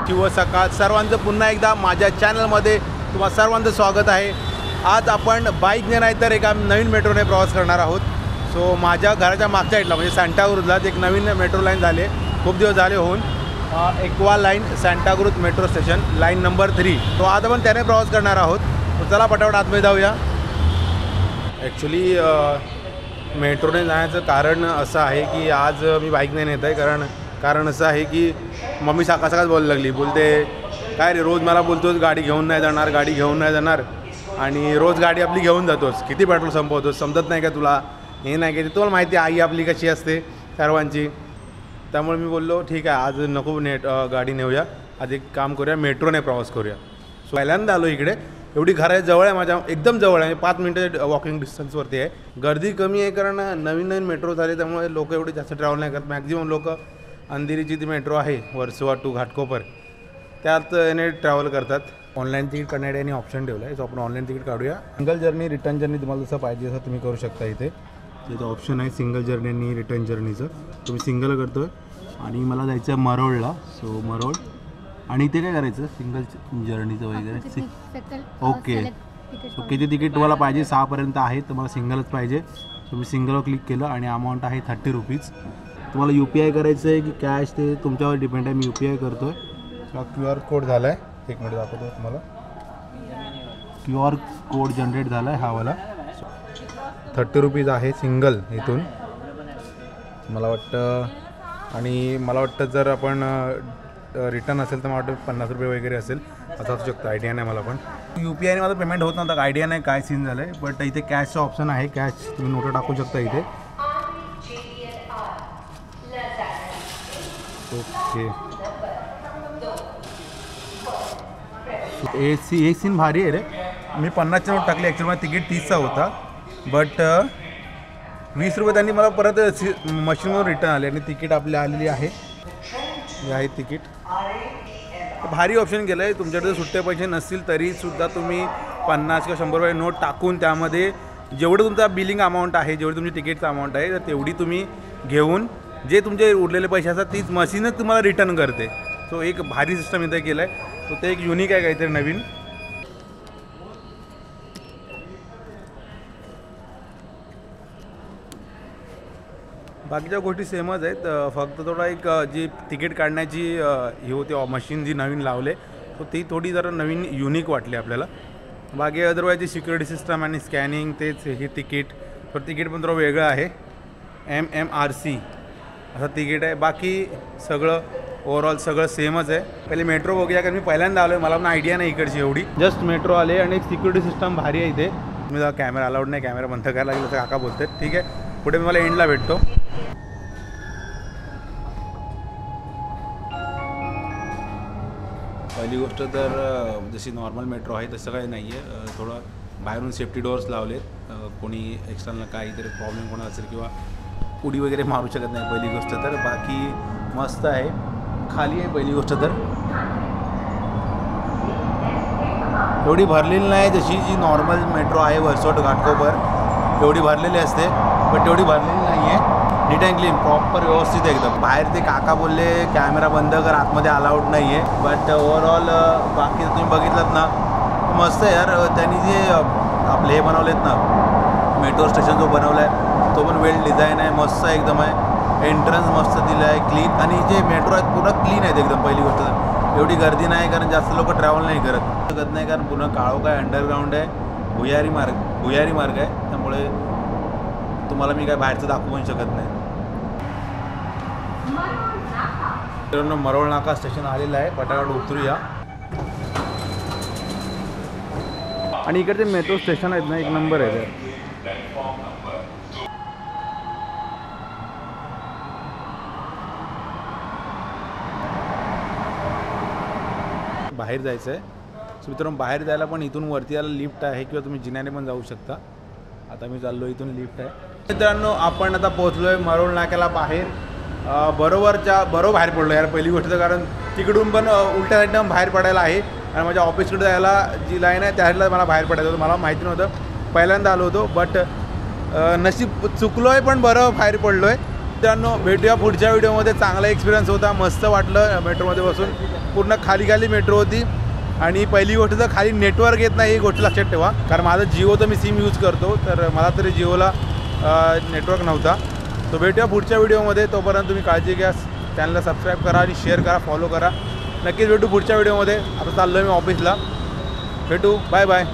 शुभ सकाळ सर्वांचं पुन्हा एकदा माझ्या चॅनलमध्ये तुम्हा सर्वांचं स्वागत आहे। आज आपण बाईकने नाही तर एका नवीन मेट्रोने प्रवास करणार आहोत। सो माझ्या घराच्या मागच्या साईडला म्हणजे सांताक्रूजलाच एक नवीन मेट्रो लाईन झाले, खूप दिवस झाले होऊन aqua line Santacruz metro station line number 3। तो आज आपण त्याने प्रवास करणार आहोत। तो चला पटापट आतमध्ये जाऊया। ॲक्च्युली मेट्रोने जाण्याचं कारण असं आहे की आज मी बाईक नाही नेत आहे, कारण असं आहे की मम्मी सकाळच बोलायला लागली, बोलते काय रे रोज मला बोलतोस गाडी घेऊन नाही जाणार आणि रोज गाडी आपली घेऊन जातोस, किती पेट्रोल संपवतोस, समजत नाही का तुला, हे नाही का ते तुला माहिती आई आपली कशी असते सर्वांची। त्यामुळे मी बोललो ठीक आहे आज नको गाडी नेऊया, आज एक काम करूया मेट्रोने प्रवास करूया। सो पहिल्यांदा आलो इकडे, एवढी घराच्या जवळ आहे, माझ्या एकदम जवळ आहे, 5 मिनिटं वॉकिंग डिस्टन्सवरती आहे। गर्दी कमी आहे कारण नवीन मेट्रो झाले त्यामुळे लोक एवढे जास्त ट्रॅव्हल नाही करत। मॅक्झिमम लोक अंधेरीची ती मेट्रो आहे वर्सोवा टू घाटकोपर त्यात याने ट्रॅव्हल करतात। ऑनलाईन तिकीट करण्यासाठी यांनी ऑप्शन ठेवलं आहे, सो आपण ऑनलाईन तिकीट काढूया। सिंगल जर्नी रिटर्न जर्नी तुम्हाला जसं पाहिजे असं तुम्ही करू शकता। इथे ऑप्शन आहे सिंगल जर्नी आणि रिटर्न जर्नीचं, तुम्ही सिंगल करतो आहे आणि मला जायचं आहे मरोळला। सो मरोळ आणि इथे काय करायचं सिंगल जर्नीचं वगैरे ओके। सो किती तिकीट तुम्हाला पाहिजे, 6 पर्यंत आहे, तुम्हाला सिंगलच पाहिजे। सो मी सिंगलवर क्लिक केलं आणि अमाऊंट आहे 30 रुपीज। तुम्हाला UPI करायचं आहे की कॅश ते तुमच्यावर डिपेंड आहे। मी UPI करतो आहे। हा QR कोड झाला आहे, एक मिनिट दाखवतो तुम्हाला। QR कोड जनरेट झाला आहे हा वाला, 30 रुपीज आहे सिंगल इथून मला वाटतं। आणि मला वाटतं जर आपण रिटर्न असेल तर मला वाटतं 50 रुपये वगैरे असेल, असं असू शकतं, आयडिया नाही मला। पण UPIने माझं पेमेंट होत नव्हतं, आयडिया नाही काय सीन झालं आहे। बट इथे कॅशचं ऑप्शन आहे, कॅश तुम्ही नोटं टाकू शकता इथे। ओके एक सीन भारी आहे रे। मी 50ची नोट टाकली, ॲक्च्युली मला तिकीट 30चा होता, बट 20 रुपये त्यांनी मला परत मशीनवर रिटर्न आले आणि तिकीट आपली आलेली आहे, हे आहे तिकीट। भारी ऑप्शन केलं आहे। तुमच्याकडे सुट्टे पैसे नसतील तरीसुद्धा तुम्ही 50 किंवा 100 रुपये नोट टाकून त्यामध्ये जेवढं तुमचा बिलिंग अमाऊंट आहे, जेवढी तुमची तिकीटचं अमाऊंट आहे, तर तेवढी तुम्ही घेऊन जे तुमचे उरलेले पैसे असतात तीच मशीनच तुम्हाला रिटर्न करते। सो एक भारी सिस्टम इथे केलं आहे, तो ते एक युनिक आहे काहीतरी नवीन। बाकीच्या गोष्टी सेमच आहेत, फक्त थोडा एक जी तिकीट काढण्याची ही होती मशीन जी नवीन लावले, सो ती थोडी जरा नवीन युनिक वाटली आपल्याला। बाकी अदरवाईज जी सिक्युरिटी सिस्टम आणि स्कॅनिंग तेच हे तिकीट, तर तिकीट पण थोडं वेगळं आहे, MMRC असं तिकीट आहे। बाकी सगळं ओव्हरऑल सगळं सेमच आहे। पहिले मेट्रो बघूया, कारण मी पहिल्यांदा आलो आहे, मला पण आयडिया नाही इकडची एवढी। जस्ट मेट्रो आले आणि एक सिक्युरिटी सिस्टम भारी आहे इथे। तुम्ही जरा कॅमेरा अलाउड नाही, कॅमेरा बंद करायला लागेल असं काका बोलतात, ठीक आहे। पुढे मी मला एंडला भेटतो। पहिली गोष्ट तर जशी नॉर्मल मेट्रो आहे तसं काही नाही आहे, थोडं बाहेरून सेफ्टी डोअर्स लावलेत, कोणी एक्स्टर्नल काहीतरी प्रॉब्लेम कोणा असेल किंवा उडी वगैरे मारू शकत नाही पहिली गोष्ट तर। बाकी मस्त आहे, खाली आहे पहिली गोष्ट तर, एवढी भरलेली नाही जशी जी नॉर्मल मेट्रो आहे वर्सोवा टू घाटकोपर एवढी भरलेली असते, बट एवढी भरलेली नाही आहे। नीट अँड क्लीन प्रॉपर व्यवस्थित एकदम। बाहेर ते काका बोलले कॅमेरा बंद कर, आतमध्ये अलाउड नाही आहे, बट ओव्हरऑल बाकी तुम्ही बघितलं ना मस्त आहे यार। त्यांनी जे आपले हे बनवलेत ना मेट्रो स्टेशन जो बनवला आहे तो पण वेल डिझाईन आहे, मस्त एकदम आहे। एंट्रन्स मस्त दिलं आहे, क्लीन, आणि जे मेट्रो आहेत पूर्ण क्लीन आहेत एकदम। पहिली गोष्ट तर एवढी गर्दी नाही कारण जास्त लोक ट्रॅव्हल नाही करत नाही, कारण पूर्ण काळोख आहे, अंडरग्राऊंड आहे, भुयारी मार्ग आहे, त्यामुळे तुम्हाला मी काय बाहेरचं दाखवू पण शकत नाही। मरोळ नाका स्टेशन आलेलं आहे, पटापट उतरूया। आणि इकडचे मेट्रो स्टेशन आहेत ना एक नंबर आहे। बाहेर जायचं आहे, सो मित्रांनो बाहेर जायला पण इथून वरती यायला लिफ्ट आहे किंवा तुम्ही जिन्याने पण जाऊ शकता। आता मी चाललो, इथून लिफ्ट आहे। मित्रांनो आपण आता पोहोचलो आहे मरोळ नाक्याला बाहेर, बरोबर बाहेर पडलो यार पहिली गोष्ट तर, कारण तिकडून पण उलट्या साईडनं बाहेर पडायला आहे आणि माझ्या ऑफिसकडे जायला जी लाईन आहे त्या साईडला मला बाहेर पडायचं होतं। मला माहिती नव्हतं, पहिल्यांदा आलो होतो, बट नशीब चुकलो आहे पण बरं बाहेर पडलो आहे। मित्रांनो भेटूया पुढच्या व्हिडिओमध्ये। चांगला एक्सपिरियन्स होता, मस्त वाटलं मेट्रोमध्ये बसून, पूर्ण खाली खाली मेट्रो होती. आणि पहिली गोष्ट तर खाली नेटवर्क येत नाही ही गोष्ट लक्षात ठेवा, कारण माझं जिओचं मी सिम यूज करतो, तर मला तरी जिओला नेटवर्क नव्हता. तो भेटूया पुढच्या व्हिडिओमध्ये. तोपर्यंत तुम्ही काळजी घ्या, चॅनलला सबस्क्राईब करा आणि शेअर करा, फॉलो करा. नक्कीच भेटू पुढच्या व्हिडिओमध्ये. आता चाललो आहे मी ऑफिसला. भेटू, बाय बाय.